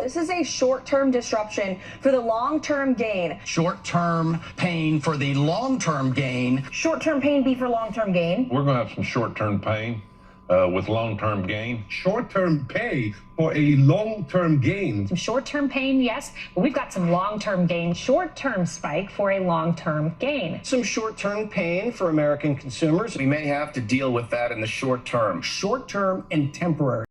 This is a short-term disruption for the long-term gain. Short-term pain for the long-term gain. Short-term pain be for long-term gain. We're going to have some short-term pain with long-term gain. Short-term pay for a long-term gain. Some short-term pain, yes, but we've got some long-term gain. Short-term spike for a long-term gain. Some short-term pain for American consumers. We may have to deal with that in the short term. Short-term and temporary.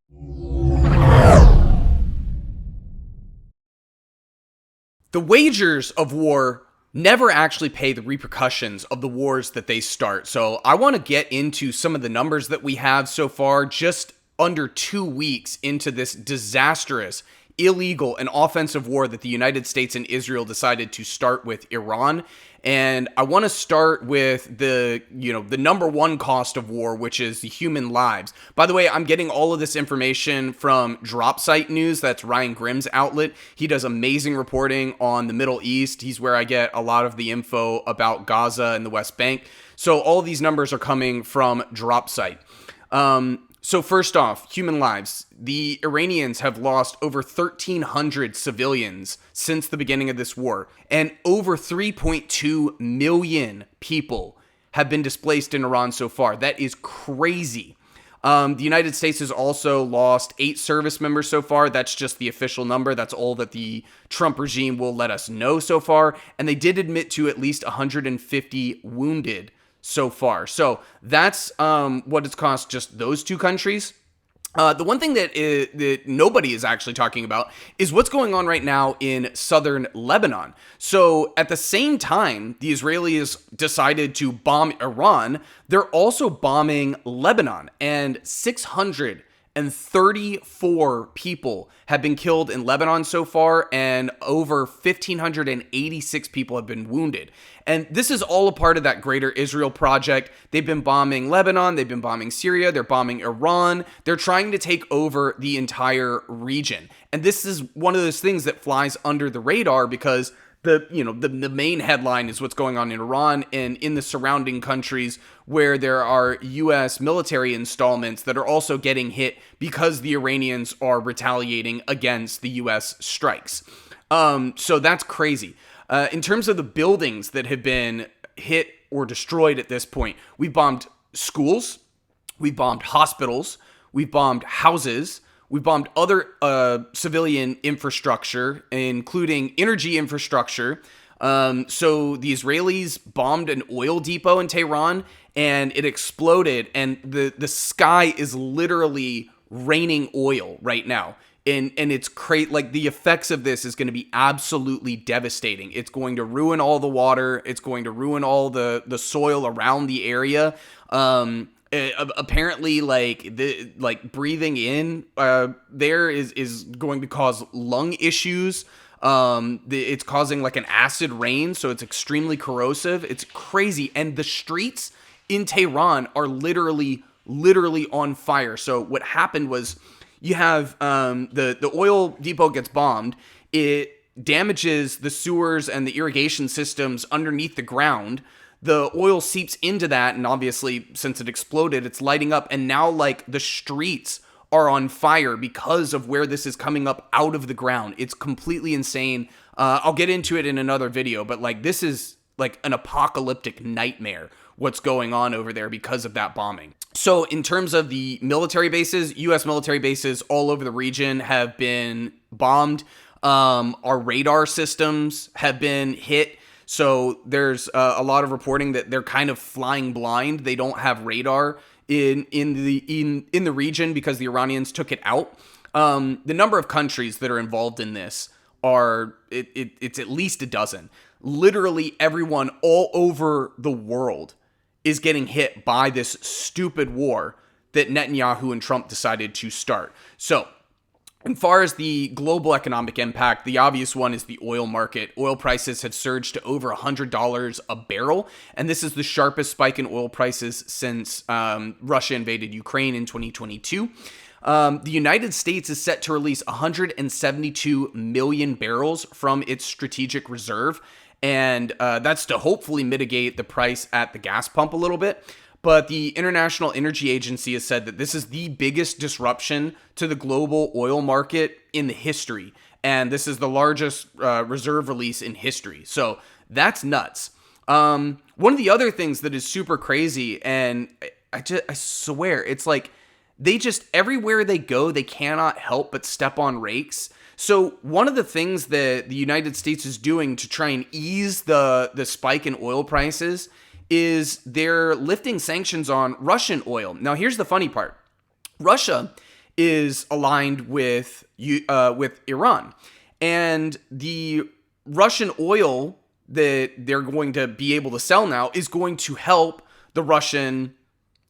The wagers of war never actually pay the repercussions of the wars that they start. So I want to get into some of the numbers that we have so far, just under 2 weeks into this disastrous, illegal, and offensive war that the United States and Israel decided to start with Iran. And I want to start with the number one cost of war, which is the human lives. By the way, I'm getting all of this information from Dropsite News. That's Ryan Grimm's outlet. He does amazing reporting on the Middle East. He's where I get a lot of the info about Gaza and the West Bank. So all of these numbers are coming from Dropsite. So first off, human lives. The Iranians have lost over 1,300 civilians since the beginning of this war, and over 3.2 million people have been displaced in Iran so far. That is crazy. The United States has also lost 8 service members so far. That's just the official number. That's all that the Trump regime will let us know so far. And they did admit to at least 150 wounded so far. So that's what it's cost just those two countries. The one thing that nobody is actually talking about is what's going on right now in southern Lebanon. So at the same time the Israelis decided to bomb Iran, they're also bombing Lebanon, and 634 people have been killed in Lebanon so far, and over 1,586 people have been wounded. And this is all a part of that greater Israel project. They've been bombing Lebanon, they've been bombing Syria, they're bombing Iran. They're trying to take over the entire region. And this is one of those things that flies under the radar because the main headline is what's going on in Iran and in the surrounding countries where there are U.S. military installments that are also getting hit because the Iranians are retaliating against the U.S. strikes. So that's crazy. In terms of the buildings that have been hit or destroyed at this point, we bombed schools, we bombed hospitals, we bombed houses, we bombed other civilian infrastructure, including energy infrastructure. So the Israelis bombed an oil depot in Tehran, and it exploded, and the sky is literally raining oil right now. And it's like the effects of this is going to be absolutely devastating. It's going to ruin all the water. It's going to ruin all the soil around the area. Apparently, breathing in there is going to cause lung issues. It's causing like an acid rain, so it's extremely corrosive. It's crazy, and the streets in Tehran are literally on fire. So what happened was, you have the oil depot gets bombed. It damages the sewers and the irrigation systems underneath the ground. The oil seeps into that, and obviously, since it exploded, it's lighting up. And now, the streets are on fire because of where this is coming up out of the ground. It's completely insane. I'll get into it in another video, but this is like an apocalyptic nightmare what's going on over there because of that bombing. So in terms of the military bases, U.S. military bases all over the region have been bombed. Our radar systems have been hit. So there's a lot of reporting that they're kind of flying blind. They don't have radar in the region because the Iranians took it out. The number of countries that are involved in this it's at least a dozen. Literally everyone all over the world is getting hit by this stupid war that Netanyahu and Trump decided to start. So, as far as the global economic impact, the obvious one is the oil market. Oil prices have surged to over $100 a barrel, and this is the sharpest spike in oil prices since Russia invaded Ukraine in 2022. The United States is set to release 172 million barrels from its strategic reserve, and that's to hopefully mitigate the price at the gas pump a little bit. But the International Energy Agency has said that this is the biggest disruption to the global oil market in the history. And this is the largest reserve release in history. So that's nuts. One of the other things that is super crazy, and I swear, it's like they just, everywhere they go, they cannot help but step on rakes. So one of the things that the United States is doing to try and ease the spike in oil prices is they're lifting sanctions on Russian oil. Now, here's the funny part. Russia is aligned with Iran, and the Russian oil that they're going to be able to sell now is going to help the Russian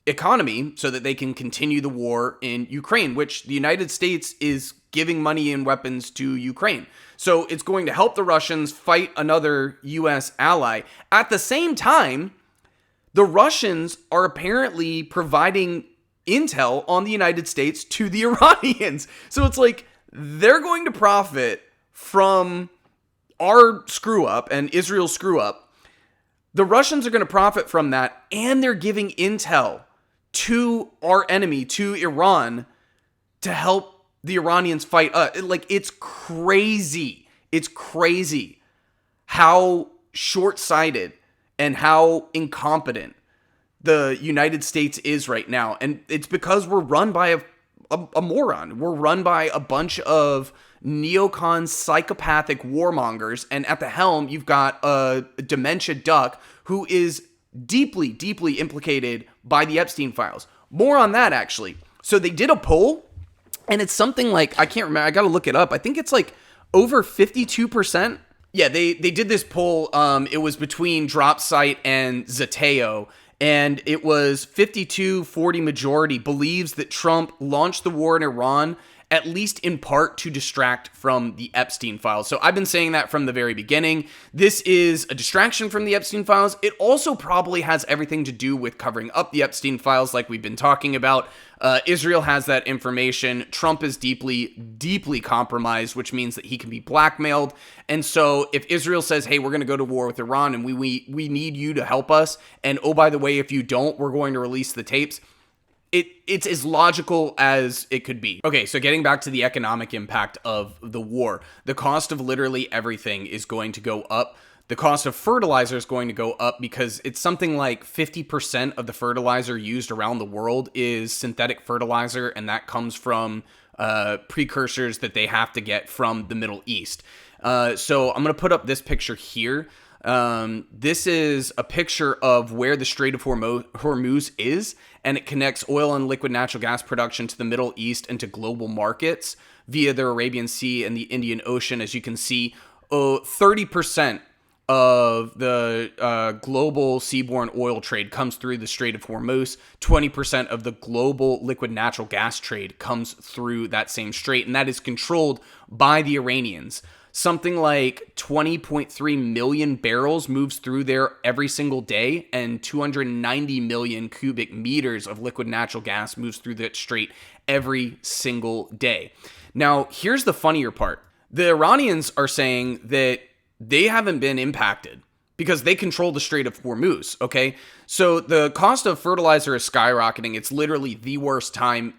economy so that they can continue the war in Ukraine, which the United States is giving money and weapons to Ukraine. So it's going to help the Russians fight another US ally. At the same time, the Russians are apparently providing intel on the United States to the Iranians. So it's like they're going to profit from our screw up and Israel's screw up. The Russians are going to profit from that, and they're giving intel to our enemy, to Iran, to help the Iranians fight. Like, it's crazy. It's crazy how short-sighted and how incompetent the United States is right now. And it's because we're run by a moron. We're run by a bunch of neocon psychopathic warmongers. And at the helm, you've got a dementia duck who is deeply, deeply implicated by the Epstein files. More on that, actually. So they did a poll, and it's something like, I can't remember, I gotta look it up. I think it's like over 52%. Yeah, they did this poll. It was between Dropsite and Zateo, and it was 52-40 majority believes that Trump launched the war in Iran at least in part to distract from the Epstein files. So I've been saying that from the very beginning. This is a distraction from the Epstein files. It also probably has everything to do with covering up the Epstein files like we've been talking about. Israel has that information. Trump is deeply, deeply compromised, which means that he can be blackmailed. And so if Israel says, hey, we're going to go to war with Iran and we need you to help us, and oh, by the way, if you don't, we're going to release the tapes, it's as logical as it could be. Okay, so getting back to the economic impact of the war, the cost of literally everything is going to go up. The cost of fertilizer is going to go up because it's something like 50% of the fertilizer used around the world is synthetic fertilizer, and that comes from precursors that they have to get from the Middle East. So I'm going to put up this picture here. This is a picture of where the Strait of Hormuz is, and it connects oil and liquid natural gas production to the Middle East and to global markets via the Arabian Sea and the Indian Ocean. As you can see, 30% of the global seaborne oil trade comes through the Strait of Hormuz. 20% of the global liquid natural gas trade comes through that same strait, and that is controlled by the Iranians. Something like 20.3 million barrels moves through there every single day, and 290 million cubic meters of liquid natural gas moves through that strait every single day. Now, here's the funnier part. The Iranians are saying that they haven't been impacted because they control the Strait of Hormuz, okay? So the cost of fertilizer is skyrocketing. It's literally the worst time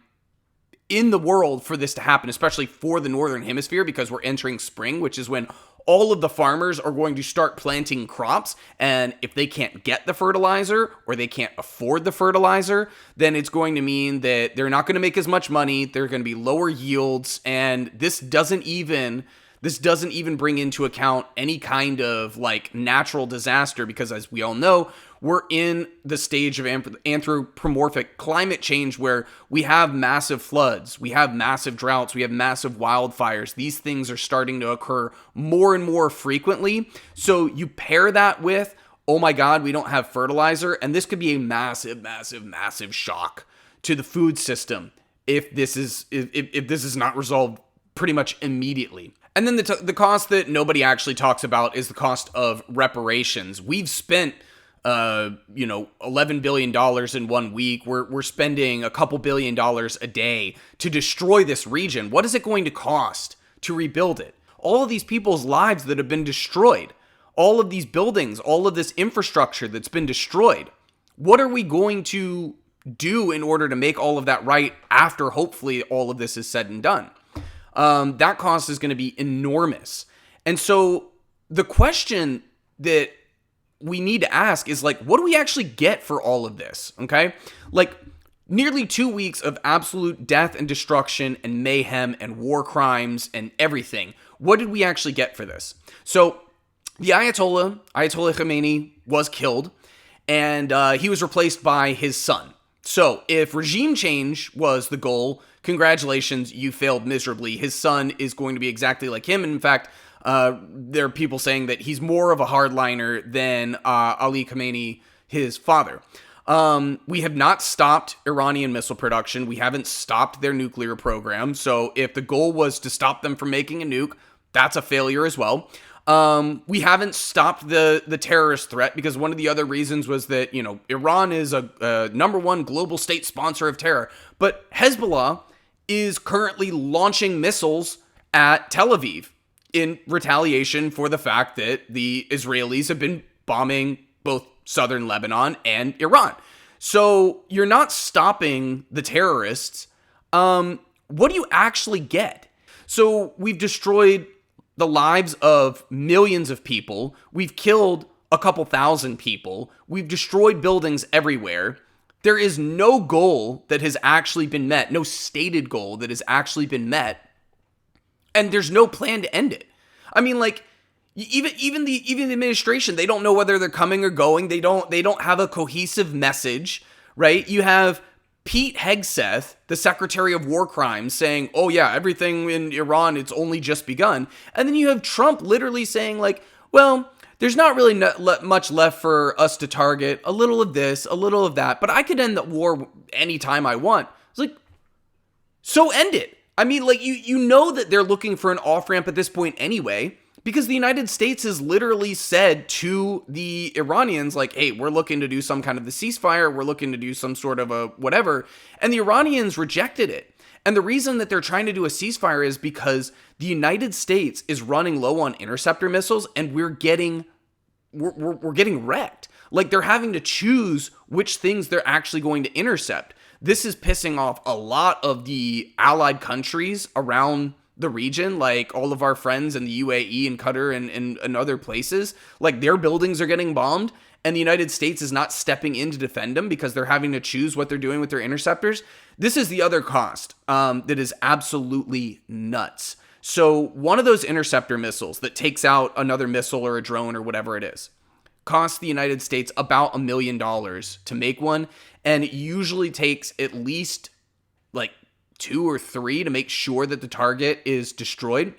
in the world for this to happen, especially for the Northern Hemisphere, because we're entering spring, which is when all of the farmers are going to start planting crops. And if they can't get the fertilizer or they can't afford the fertilizer, then it's going to mean that they're not going to make as much money. They're going to be lower yields. And this doesn't even bring into account any kind of like natural disaster, because as we all know, we're in the stage of anthropomorphic climate change where we have massive floods, we have massive droughts, we have massive wildfires. These things are starting to occur more and more frequently. So you pair that with, oh my God, we don't have fertilizer, and this could be a massive, massive, massive shock to the food system if this is not resolved pretty much immediately. And then the cost that nobody actually talks about is the cost of reparations. We've spent $11 billion in 1 week. We're spending a couple $1 billion a day to destroy this region. What is it going to cost to rebuild it? All of these people's lives that have been destroyed, all of these buildings, all of this infrastructure that's been destroyed. What are we going to do in order to make all of that right after hopefully all of this is said and done? That cost is going to be enormous. And so the question that we need to ask is like, what do we actually get for all of this? Okay. Like nearly 2 weeks of absolute death and destruction and mayhem and war crimes and everything. What did we actually get for this? So the Ayatollah Khamenei, was killed, and he was replaced by his son. So if regime change was the goal, congratulations, you failed miserably. His son is going to be exactly like him. And in fact, there are people saying that he's more of a hardliner than Ali Khamenei, his father. We have not stopped Iranian missile production. We haven't stopped their nuclear program. So if the goal was to stop them from making a nuke, that's a failure as well. We haven't stopped the terrorist threat, because one of the other reasons was that, Iran is a number one global state sponsor of terror. But Hezbollah is currently launching missiles at Tel Aviv in retaliation for the fact that the Israelis have been bombing both southern Lebanon and Iran. So you're not stopping the terrorists. What do you actually get? So we've destroyed the lives of millions of people. We've killed a couple thousand people. We've destroyed buildings everywhere. There is no goal that has actually been met, no stated goal that has actually been met, and there's no plan to end it. I mean, like, even the administration, they don't know whether they're coming or going. They don't have a cohesive message, right? You have Pete Hegseth, the Secretary of War Crimes, saying, oh yeah, everything in Iran, it's only just begun. And then you have Trump literally saying like, well, there's not really much left for us to target. A little of this, a little of that, but I could end the war anytime I want. It's like, so end it. I mean, like, you know that they're looking for an off-ramp at this point anyway, because the United States has literally said to the Iranians, like, hey, we're looking to do some kind of the ceasefire. We're looking to do some sort of a whatever. And the Iranians rejected it. And the reason that they're trying to do a ceasefire is because the United States is running low on interceptor missiles, and we're getting wrecked. Like, they're having to choose which things they're actually going to intercept. This is pissing off a lot of the allied countries around the region, like all of our friends in the UAE and Qatar and other places. Like, their buildings are getting bombed, and the United States is not stepping in to defend them because they're having to choose what they're doing with their interceptors. This is the other cost that is absolutely nuts. So one of those interceptor missiles that takes out another missile or a drone or whatever it is costs the United States about $1 million to make one, and it usually takes at least like 2 or 3 to make sure that the target is destroyed.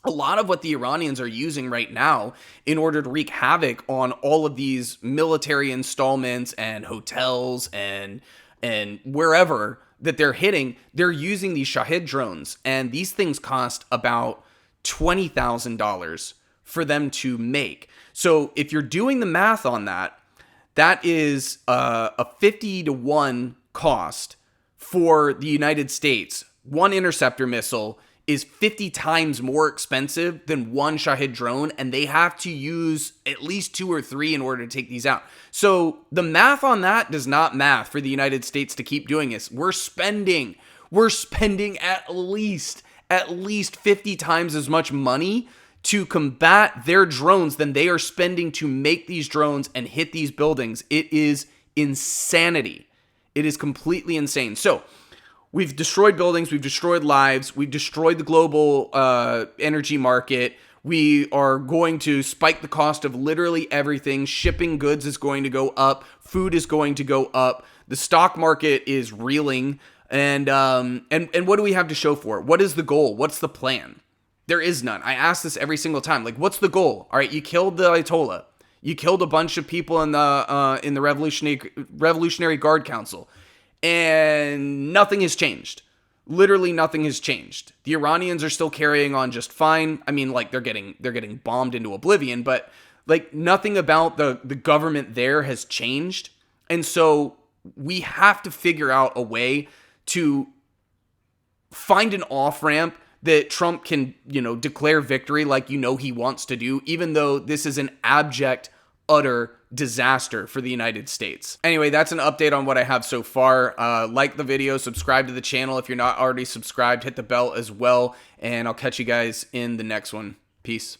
A lot of what the Iranians are using right now in order to wreak havoc on all of these military installments and hotels and wherever that they're hitting, they're using these Shahid drones, and these things cost about $20,000 for them to make. So if you're doing the math on that, that is a 50-to-1 cost for the United States. One interceptor missile is 50 times more expensive than one Shahid drone, and they have to use at least 2 or 3 in order to take these out. So the math on that does not math for the United States to keep doing this. We're spending at least 50 times as much money to combat their drones than they are spending to make these drones and hit these buildings. It is insanity. It is completely insane. So we've destroyed buildings, we've destroyed lives, we've destroyed the global energy market. We are going to spike the cost of literally everything. Shipping goods is going to go up. Food is going to go up. The stock market is reeling. And what do we have to show for it? What is the goal? What's the plan? There is none. I ask this every single time. Like, what's the goal? All right, you killed the Ayatollah. You killed a bunch of people in the Revolutionary Guard Council, and nothing has changed. Literally nothing has changed. The Iranians are still carrying on just fine. I mean, like, they're getting bombed into oblivion, but like nothing about the government there has changed. And so we have to figure out a way to find an off-ramp that Trump can, declare victory like he wants to do, even though this is an abject, utter disaster for the United States. Anyway, that's an update on what I have so far. Like the video, subscribe to the channel if you're not already subscribed, hit the bell as well, and I'll catch you guys in the next one. Peace.